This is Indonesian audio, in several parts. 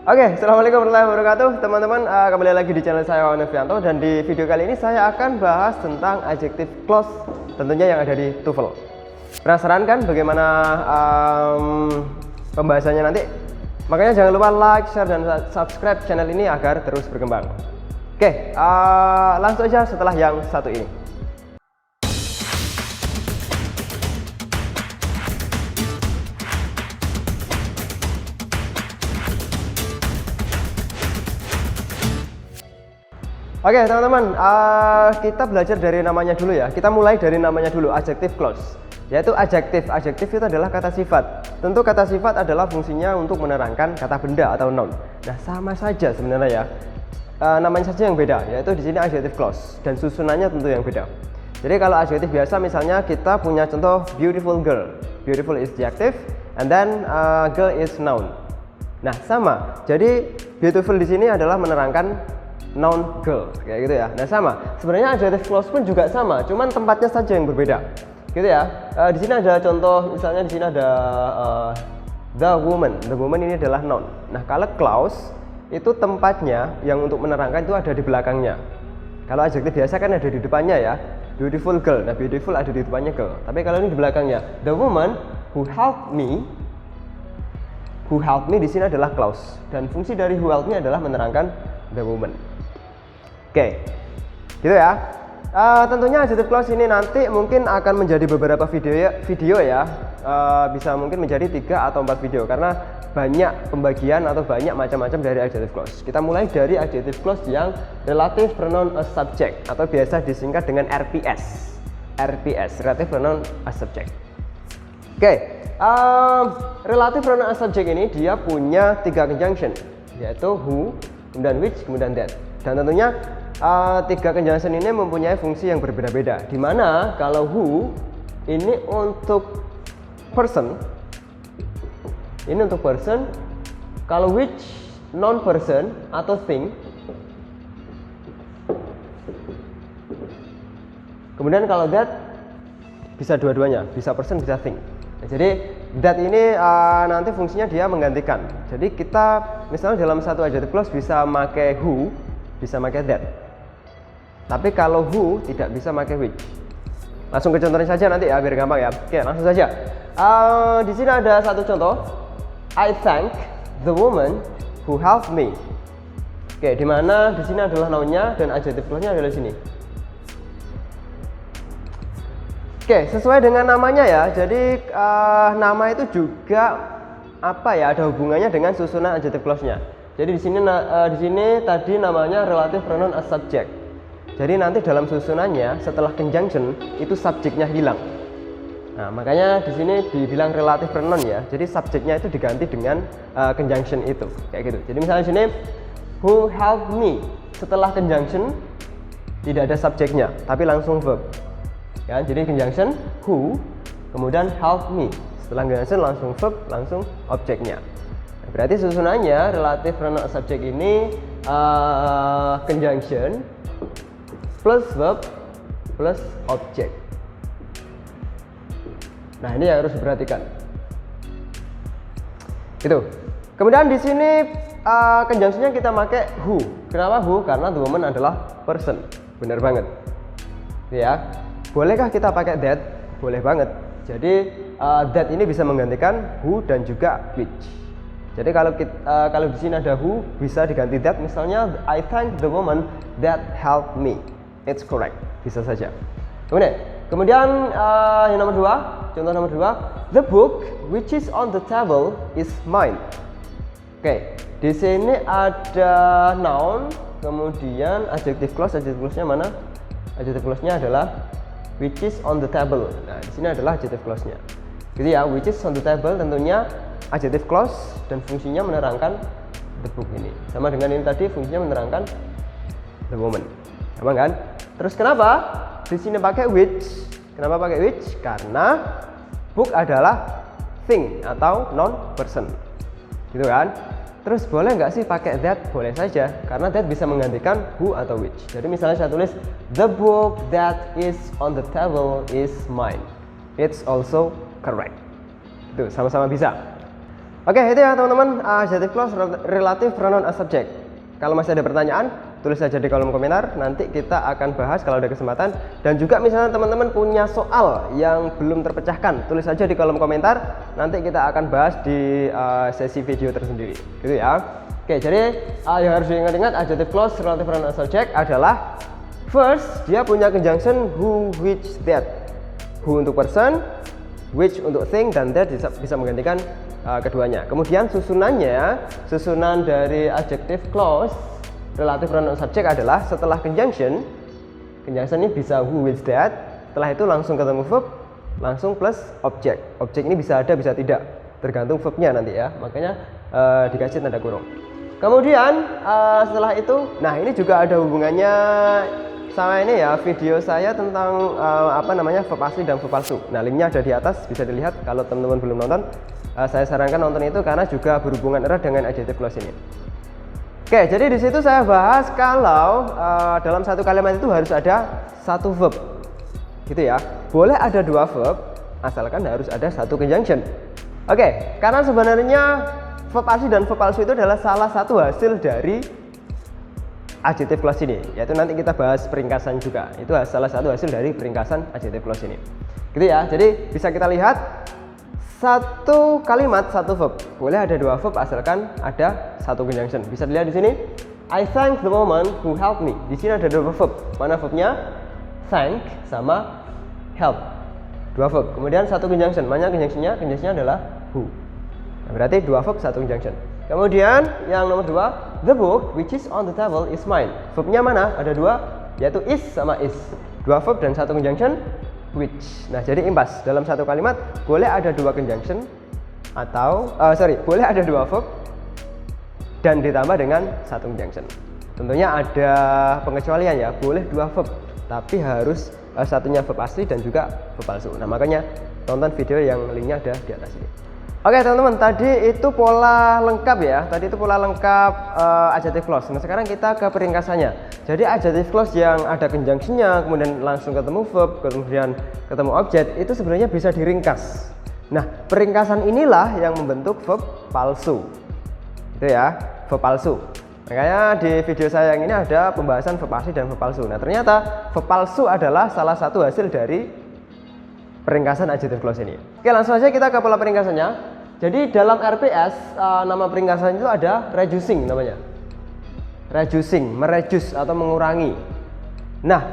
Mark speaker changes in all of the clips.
Speaker 1: Oke, assalamualaikum warahmatullahi wabarakatuh, teman-teman. Kembali lagi di channel saya Wawan Novianto, dan di video kali ini saya akan bahas tentang adjective clause, tentunya yang ada di TOEFL. Penasaran kan bagaimana pembahasannya nanti? Makanya jangan lupa like, share, dan subscribe channel ini agar terus berkembang. Oke, langsung aja setelah yang satu ini. Oke teman-teman, kita belajar dari namanya dulu ya. Kita mulai dari namanya dulu, adjective clause. Yaitu adjective. Adjective itu adalah kata sifat. Tentu kata sifat adalah fungsinya untuk menerangkan kata benda atau noun. Nah, sama saja sebenarnya ya. Namanya saja yang beda, yaitu di sini adjective clause dan susunannya tentu yang beda. Jadi kalau adjective biasa, misalnya kita punya contoh beautiful girl. Beautiful is adjective, and then girl is noun. Nah, sama. Jadi beautiful di sini adalah menerangkan noun girl, kayak gitu ya. Nah, sama. Sebenarnya adjective clause pun juga sama, cuman tempatnya saja yang berbeda. Gitu ya. Di sini ada contoh, misalnya di sini ada the woman. The woman ini adalah noun. Nah, kalau clause itu tempatnya yang untuk menerangkan itu ada di belakangnya. Kalau adjective biasa kan ada di depannya ya. Beautiful girl. Nah, beautiful ada di depannya girl. Tapi kalau ini di belakangnya. The woman who helped me. Who helped me di sini adalah clause, dan fungsi dari who helped me adalah menerangkan the woman. Oke, gitu ya. Tentunya adjective clause ini nanti mungkin akan menjadi beberapa video ya. Bisa mungkin menjadi 3 atau 4 video karena banyak pembagian atau banyak macam-macam dari adjective clause. Kita mulai dari adjective clause yang relative pronoun as subject atau biasa disingkat dengan RPS. RPS, relative pronoun as subject. Oke, relative pronoun as subject ini dia punya 3 conjunction, yaitu who, kemudian which, kemudian that. Dan tentunya 3 conjunction ini mempunyai fungsi yang berbeda-beda. Dimana kalau who ini untuk person, ini untuk person. Kalau which non person atau thing. Kemudian kalau that bisa dua-duanya, bisa person bisa thing. Nah, jadi that ini nanti fungsinya dia menggantikan. Jadi kita misalnya dalam satu adjective clause bisa pakai who, bisa pakai that. Tapi kalau who tidak bisa pakai which. Langsung ke contohnya saja nanti ya biar gampang ya. Oke, langsung saja. Di sini ada satu contoh. I thank the woman who helped me. Oke, di mana di sini adalah nounnya dan adjective clause-nya adalah di sini. Oke, sesuai dengan namanya ya. Jadi nama itu juga apa ya? Ada hubungannya dengan susunan adjective clause-nya. Jadi di sini tadi namanya relative pronoun as subject. Jadi nanti dalam susunannya setelah conjunction itu subjeknya hilang. Nah, makanya di sini dibilang relative pronoun ya. Jadi subjeknya itu diganti dengan conjunction itu, kayak gitu. Jadi misalnya di sini who helped me, setelah conjunction tidak ada subjeknya, tapi langsung verb. Ya, jadi conjunction who, kemudian help me. Setelah conjunction langsung verb, langsung objeknya. Nah, berarti susunannya relative pronoun subject ini conjunction plus verb plus objek. Nah, ini yang harus diperhatikan. Itu. Kemudian di sini conjunctionnya kita pakai who. Kenapa who? Karena the woman adalah person. Benar banget. Ya. Bolehkah kita pakai that? Boleh banget. Jadi that ini bisa menggantikan who dan juga which. Jadi kalau di sini ada who bisa diganti that, misalnya I thank the woman that helped me. It's correct. Bisa saja. Kemudian yang nomor 2, contoh nomor 2, the book which is on the table is mine. Oke, di sini ada noun, kemudian adjective clause. Adjective clause-nya mana? Adjective clause-nya adalah which is on the table. Nah, di sini adalah adjective clause-nya. Gitu ya, which is on the table tentunya adjective clause dan fungsinya menerangkan the book ini. Sama dengan ini tadi, fungsinya menerangkan the woman. Gampang kan? Terus kenapa di sini pakai which? Kenapa pakai which? Karena book adalah thing atau non person. Gitu kan? Terus boleh nggak sih pakai that? Boleh saja, karena that bisa menggantikan who atau which. Jadi misalnya saya tulis the book that is on the table is mine. It's also correct. Itu sama-sama bisa. Oke, itu ya teman-teman, adjective clause relative pronoun as subject. Kalau masih ada pertanyaan, tulis saja di kolom komentar, nanti kita akan bahas kalau ada kesempatan. Dan juga misalnya teman-teman punya soal yang belum terpecahkan, tulis saja di kolom komentar, nanti kita akan bahas di sesi video tersendiri, gitu ya. Oke, jadi yang harus diingat-ingat, adjective clause relative pronoun as subject adalah first, dia punya conjunction who, which, that. Who untuk person, which untuk thing, dan that bisa menggantikan keduanya. Kemudian susunan dari adjective clause relative pronoun subject adalah setelah conjunction ini bisa who, which, that. Setelah itu langsung ketemu verb, langsung plus object. Objek ini bisa ada, bisa tidak, tergantung verbnya nanti ya. Makanya dikasih tanda kurung. Kemudian setelah itu, nah ini juga ada hubungannya sama ini ya, video saya tentang verb asli dan verb palsu. Nah, linknya ada di atas, bisa dilihat kalau teman-teman belum nonton. Saya sarankan nonton itu karena juga berhubungan erat dengan adjective clause ini. Oke, jadi di situ saya bahas kalau dalam satu kalimat itu harus ada satu verb, gitu ya. Boleh ada dua verb, asalkan harus ada satu conjunction. Oke, karena sebenarnya verb asli dan verb palsu itu adalah salah satu hasil dari adjective clause ini, yaitu nanti kita bahas peringkasan juga. Itu salah satu hasil dari peringkasan adjective clause ini, gitu ya. Jadi bisa kita lihat satu kalimat satu verb, boleh ada dua verb asalkan ada satu conjunction. Bisa dilihat di sini, I thank the woman who helped me. Di sini ada dua verb. Mana verbnya? Thank sama help. Dua verb. Kemudian satu conjunction. Mana conjunctionnya? Conjunctionnya adalah who. Nah, berarti dua verb satu conjunction. Kemudian yang nomor dua, the book which is on the table is mine. Verbnya mana? Ada dua, yaitu is sama is. Dua verb dan satu conjunction, which. Nah, jadi impas. Dalam satu kalimat boleh ada dua conjunction atau boleh ada dua verb dan ditambah dengan satu conjunction. Tentunya ada pengecualian ya, boleh dua verb tapi harus satunya verb asli dan juga verb palsu. Nah, makanya tonton video yang linknya ada di atas ini. Oke teman-teman, tadi itu pola lengkap ya. Tadi itu pola lengkap adjective clause. Nah, sekarang kita ke peringkasannya. Jadi adjective clause yang ada conjunctionnya, kemudian langsung ketemu verb, kemudian ketemu objek, itu sebenarnya bisa diringkas. Nah, peringkasan inilah yang membentuk verb palsu. Itu ya, verb palsu. Makanya di video saya yang ini ada pembahasan verb asli dan verb palsu. Nah, ternyata verb palsu adalah salah satu hasil dari peringkasan adjective clause ini. Oke, langsung aja kita ke pola peringkasannya. Jadi dalam RPS nama peringkasan itu ada reducing namanya. Reducing, mereduce atau mengurangi. Nah,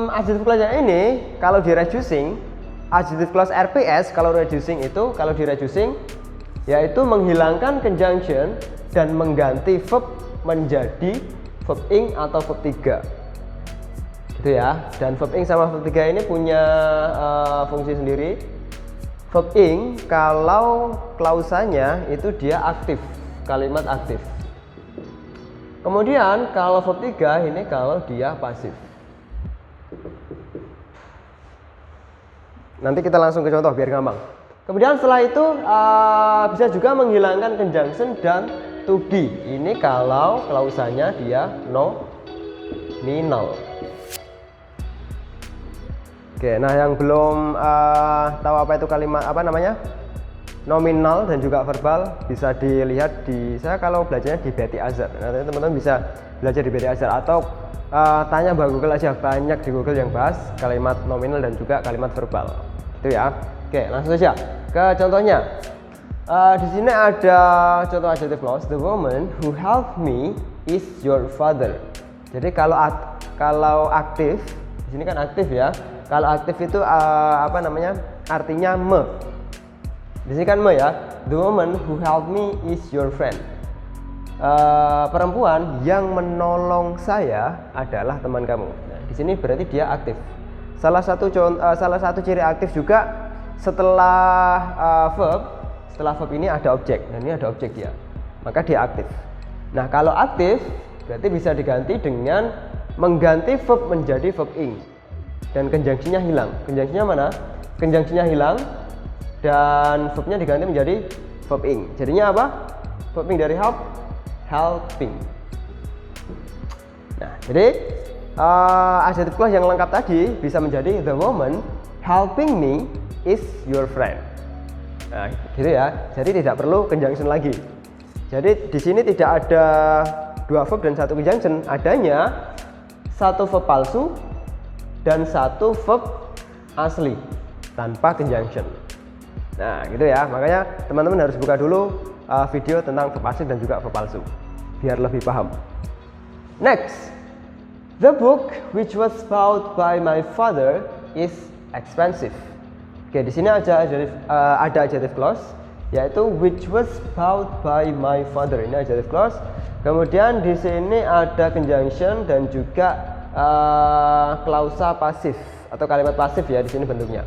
Speaker 1: adjective clause ini kalau di reducing, adjective clause RPS kalau reducing itu, kalau di reducing yaitu menghilangkan conjunction dan mengganti verb menjadi verb ing atau verb 3. Gitu ya. Dan verb ing sama verb 3 ini punya fungsi sendiri. Verb ing kalau klausanya itu dia aktif, kalimat aktif. Kemudian kalau verb 3 ini kalau dia pasif. Nanti kita langsung ke contoh biar gampang. Kemudian setelah itu bisa juga menghilangkan conjunction dan to be. Ini kalau klausanya dia nominal. Oke, nah yang belum tahu apa itu kalimat nominal dan juga verbal, bisa dilihat di saya kalau belajarnya di Betty Azhar. Nanti teman-teman bisa belajar di Betty Azhar atau tanya Mbak Google aja, banyak di Google yang bahas kalimat nominal dan juga kalimat verbal. Itu ya. Oke, langsung saja ke contohnya. Di sini ada contoh adjective clause, the woman who helped me is your father. Jadi kalau aktif, di sini kan aktif ya. Kalau aktif itu artinya me. Di sini kan me ya. The woman who helped me is your friend. Perempuan yang menolong saya adalah teman kamu. Nah, di sini berarti dia aktif. Salah satu ciri aktif juga setelah verb ini ada objek. Dan ini ada objek dia. Maka dia aktif. Nah, kalau aktif berarti bisa diganti dengan mengganti verb menjadi verb ing. Dan conjunctionnya hilang. Conjunctionnya mana? Conjunctionnya hilang dan verbnya diganti menjadi verb ing. Jadinya apa? Verb ing dari help, helping. Nah, jadi adjective clause yang lengkap tadi bisa menjadi the woman helping me is your friend. Nah, gitu ya. Jadi tidak perlu conjunction lagi. Jadi di sini tidak ada dua verb dan satu conjunction, adanya satu verb palsu dan satu verb asli tanpa conjunction. Nah, gitu ya. Makanya teman-teman harus buka dulu video tentang verb asli dan juga verb palsu biar lebih paham. Next, the book which was bought by my father is expensive. Oke, di sini ada adjective clause yaitu which was bought by my father. Ini adjective clause. Kemudian di sini ada conjunction dan juga klausa pasif atau kalimat pasif ya di sini bentuknya.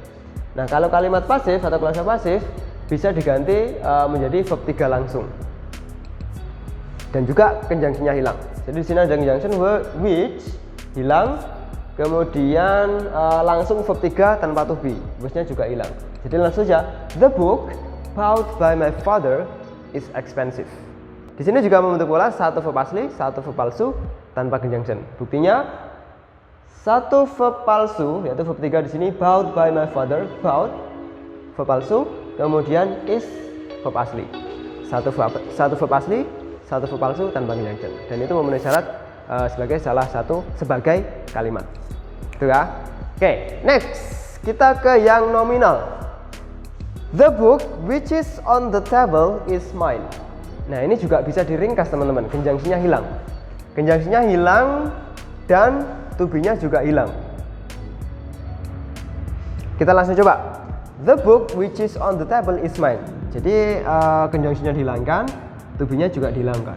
Speaker 1: Nah, kalau kalimat pasif atau klausa pasif bisa diganti menjadi verb 3 langsung. Dan juga conjunctionnya hilang. Jadi di sini ada conjunction which hilang, kemudian langsung verb 3 tanpa to be, wasnya juga hilang. Jadi langsung saja, the book bought by my father is expensive. Di sini juga membentuk pola satu verb asli, satu verb palsu tanpa conjunction. Buktinya satu verb palsu yaitu verb 3 di sini bought by my father, bought verb palsu, kemudian is verb asli. Satu verb asli, satu verb palsu tanpa conjunction. Dan itu memenuhi syarat sebagai kalimat. Itu ya. Oke, next kita ke yang nominal. The book which is on the table is mine. Nah, ini juga bisa diringkas teman-teman. Conjunctionnya hilang. Conjunctionnya hilang dan to be-nya juga hilang. Kita langsung coba. The book which is on the table is mine. Jadi conjunctionnya dihilangkan, to be-nya juga dihilangkan.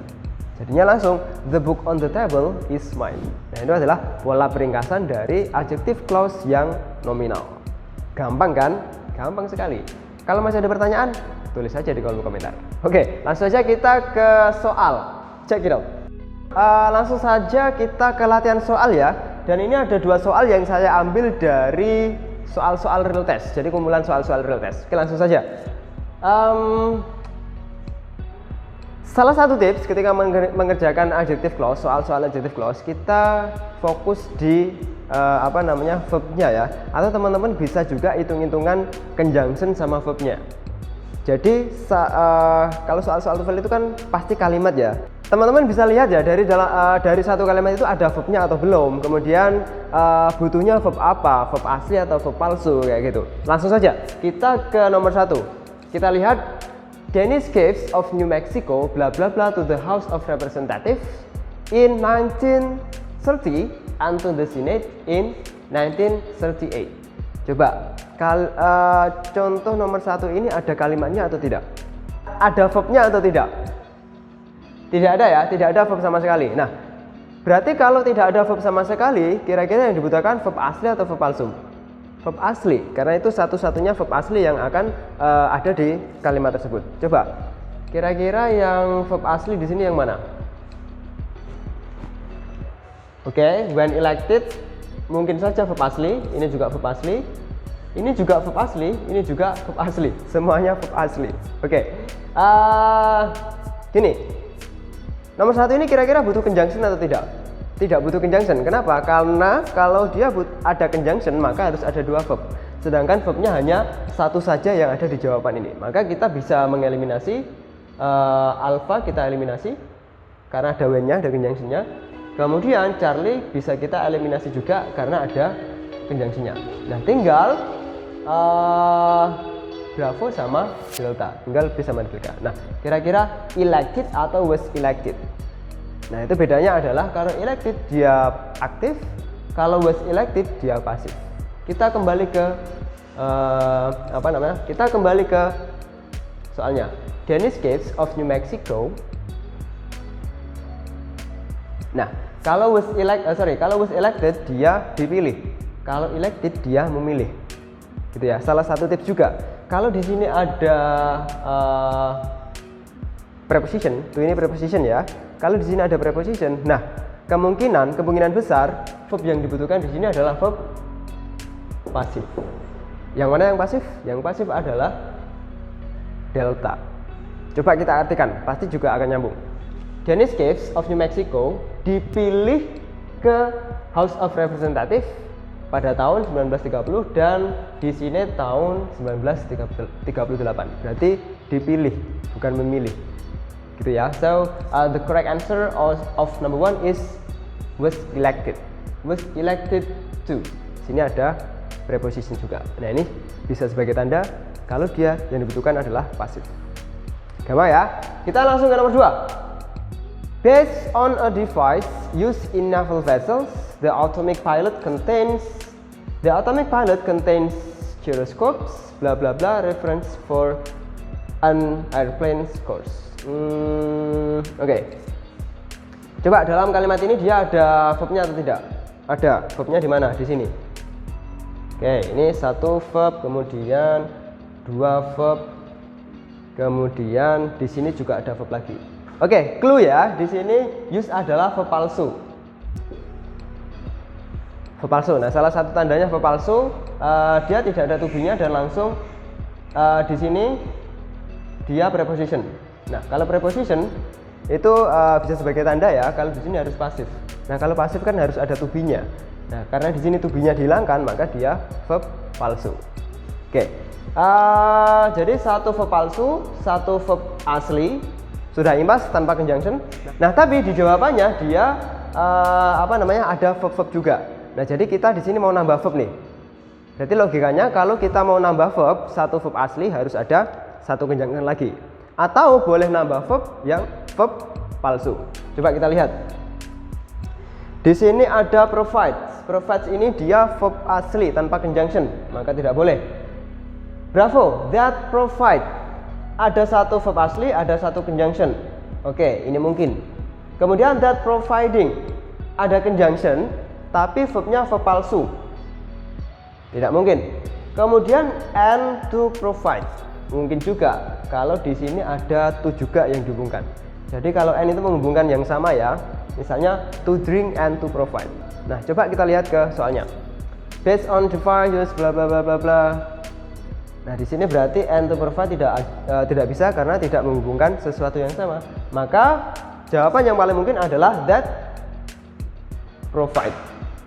Speaker 1: Jadinya langsung the book on the table is mine. Nah, itu adalah pola peringkasan dari adjective clause yang nominal. Gampang kan? Gampang sekali. Kalau masih ada pertanyaan, tulis saja di kolom komentar. Oke, langsung saja kita ke soal. Check it out. Langsung saja kita ke latihan soal ya. Dan ini ada dua soal yang saya ambil dari soal-soal real test. Jadi kumpulan soal-soal real test. Oke, langsung saja. Salah satu tips ketika mengerjakan adjective clause, soal-soal adjective clause, kita fokus di verbnya ya. Atau teman-teman bisa juga hitung-hitungan conjunction sama verbnya. Jadi kalau soal-soal TOEFL itu kan pasti kalimat ya. Teman-teman bisa lihat ya dari satu kalimat itu ada verbnya atau belum. Kemudian butuhnya verb apa, verb asli atau verb palsu kayak gitu. Langsung saja kita ke nomor 1. Kita lihat Dennis gives of New Mexico bla bla bla to the House of Representatives in 1930 and to the Senate in 1938. Coba contoh nomor 1 ini ada kalimatnya atau tidak? Ada verbnya atau tidak? Tidak ada ya, tidak ada verb sama sekali. Nah, berarti kalau tidak ada verb sama sekali, kira-kira yang dibutuhkan verb asli atau verb palsu? Verb asli, karena itu satu-satunya verb asli yang akan ada di kalimat tersebut. Coba, kira-kira yang verb asli di sini yang mana? Oke, when elected mungkin saja verb asli, ini juga verb asli, ini juga verb asli, ini juga verb asli, semuanya verb asli. Oke, gini, nomor 1 ini kira-kira butuh conjunction atau tidak? Tidak butuh conjunction. Kenapa? Karena kalau dia ada conjunction maka harus ada dua verb. Sedangkan verbnya hanya satu saja yang ada di jawaban ini. Maka kita bisa mengeliminasi alpha, kita eliminasi karena ada when-nya, ada conjunction-nya. Kemudian Charlie bisa kita eliminasi juga karena ada conjunction-nya. Nah, tinggal Bravo sama Delta. Tinggal bisa mendetilkan. Nah, kira-kira elected atau was elected? Nah, itu bedanya adalah kalau elected dia aktif, kalau was elected dia pasif. Kita kembali ke Kita kembali ke soalnya. Dennis gives of New Mexico. Nah, kalau was elected dia dipilih. Kalau elected dia memilih. Gitu ya. Salah satu tips juga. Kalau di sini ada preposition, tuh ini preposition ya. Kalau di sini ada preposition, nah kemungkinan besar verb yang dibutuhkan di sini adalah verb pasif. Yang mana yang pasif? Yang pasif adalah delta. Coba kita artikan, pasti juga akan nyambung. Dennis gives of New Mexico dipilih ke House of Representatives pada tahun 1930 dan di sini tahun 1938. Berarti dipilih, bukan memilih. Gitu ya. So the correct answer of number 1 is was elected. Was elected to. Sini ada preposition juga. Nah, ini bisa sebagai tanda kalau dia yang dibutuhkan adalah pasif. Gampang ya. Kita langsung ke nomor 2. Based on a device used in naval vessels, the atomic pilot contains gyroscopes, bla bla bla, reference for an airplane's course. Oke. Coba dalam kalimat ini dia ada verbnya atau tidak? Ada. Verbnya di mana? Di sini. Oke, ini 1 verb, kemudian 2 verb, kemudian di sini juga ada verb lagi. Oke, clue ya. Di sini use adalah verb palsu. Verb palsu. Nah, salah satu tandanya verb palsu, dia tidak ada to be-nya dan langsung di sini dia preposition. Nah, kalau preposition itu bisa sebagai tanda ya, kalau di sini harus pasif. Nah, kalau pasif kan harus ada to be-nya. Nah, karena di sini to be-nya dihilangkan, maka dia verb palsu. Oke. Jadi 1 verb palsu, 1 verb asli, sudah impas tanpa conjunction. Nah, tapi di jawabannya dia ada verb-verb juga. Nah, jadi kita di sini mau nambah verb nih. Jadi logikanya kalau kita mau nambah verb, 1 verb asli harus ada 1 conjunction lagi. Atau boleh nambah verb yang verb palsu. Coba kita lihat. Di sini ada provides. Provides ini dia verb asli tanpa conjunction, maka tidak boleh. Bravo, that provide. Ada 1 verb asli, ada 1 conjunction. Oke, ini mungkin. Kemudian that providing, ada conjunction, tapi verbnya verb palsu. Tidak mungkin. Kemudian and to provide. Mungkin juga kalau di sini ada to juga yang dihubungkan. Jadi kalau and itu menghubungkan yang sama ya. Misalnya to drink and to provide. Nah, coba kita lihat ke soalnya. Based on device bla bla bla bla bla. Nah, di sini berarti and to provide tidak bisa karena tidak menghubungkan sesuatu yang sama. Maka jawaban yang paling mungkin adalah that provide.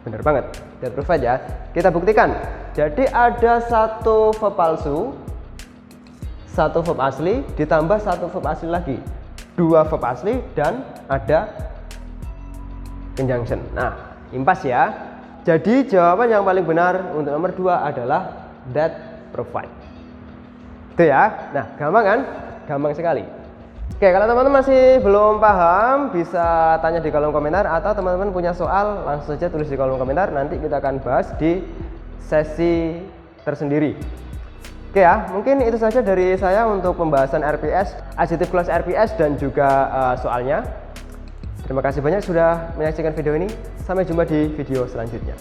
Speaker 1: Benar banget, that provide ya. Kita buktikan. Jadi ada 1 verb palsu, 1 verb asli, ditambah 1 verb asli lagi, 2 verb asli, dan ada conjunction. Nah, impas ya. Jadi jawaban yang paling benar untuk nomor 2 adalah that provide. Itu ya. Nah, gampang kan? Gampang sekali. Oke, kalau teman-teman masih belum paham, bisa tanya di kolom komentar, atau teman-teman punya soal langsung saja tulis di kolom komentar. Nanti kita akan bahas di sesi tersendiri. Oke ya, mungkin itu saja dari saya untuk pembahasan RPS, adjective clause RPS dan juga soalnya. Terima kasih banyak sudah menyaksikan video ini. Sampai jumpa di video selanjutnya.